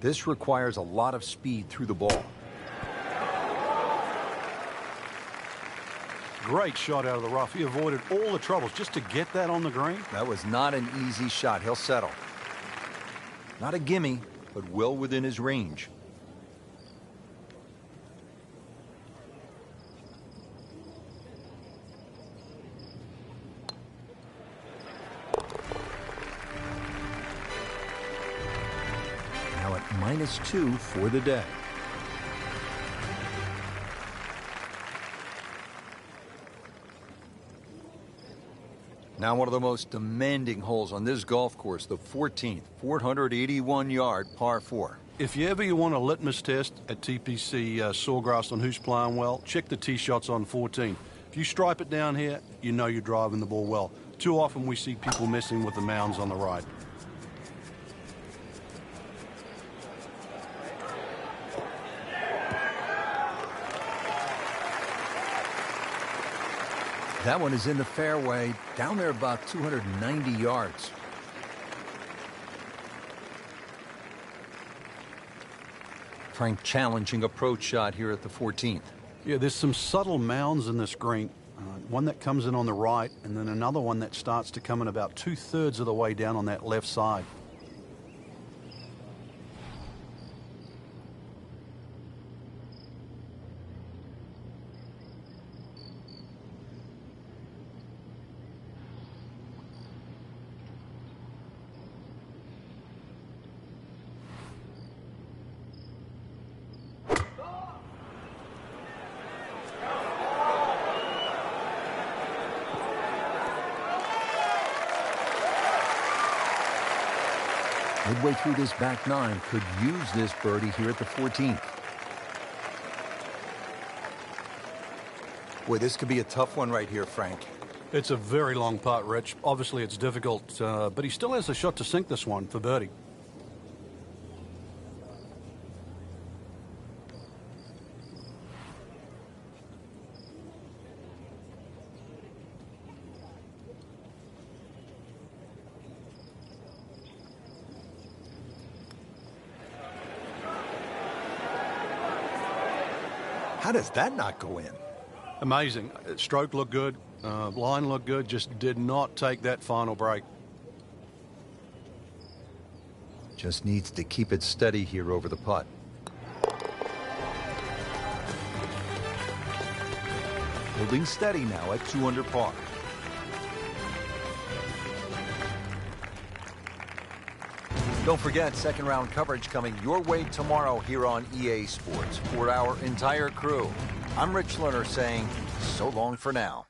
This requires a lot of speed through the ball. Great shot out of the rough. He avoided all the troubles just to get that on the green. That was not an easy shot. He'll settle. Not a gimme, but well within his range. Now at -2 for the day. Now one of the most demanding holes on this golf course, the 14th, 481-yard par 4. If you ever want a litmus test at TPC Sawgrass on who's playing well, check the tee shots on 14. If you stripe it down here, you know you're driving the ball well. Too often we see people messing with the mounds on the right. That one is in the fairway, down there about 290 yards. Frank challenging approach shot here at the 14th. Yeah, there's some subtle mounds in this green. One that comes in on the right, and then another one that starts to come in about 2/3 of the way down on that left side. Midway through this back nine, could use this birdie here at the 14th. Boy, this could be a tough one right here, Frank. It's a very long putt, Rich. Obviously, it's difficult, but he still has a shot to sink this one for birdie. How does that not go in? Amazing. Stroke looked good. Line looked good. Just did not take that final break. Just needs to keep it steady here over the putt. Holding steady now at 2 under par. Don't forget, second round coverage coming your way tomorrow here on EA Sports. For our entire crew, I'm Rich Lerner saying so long for now.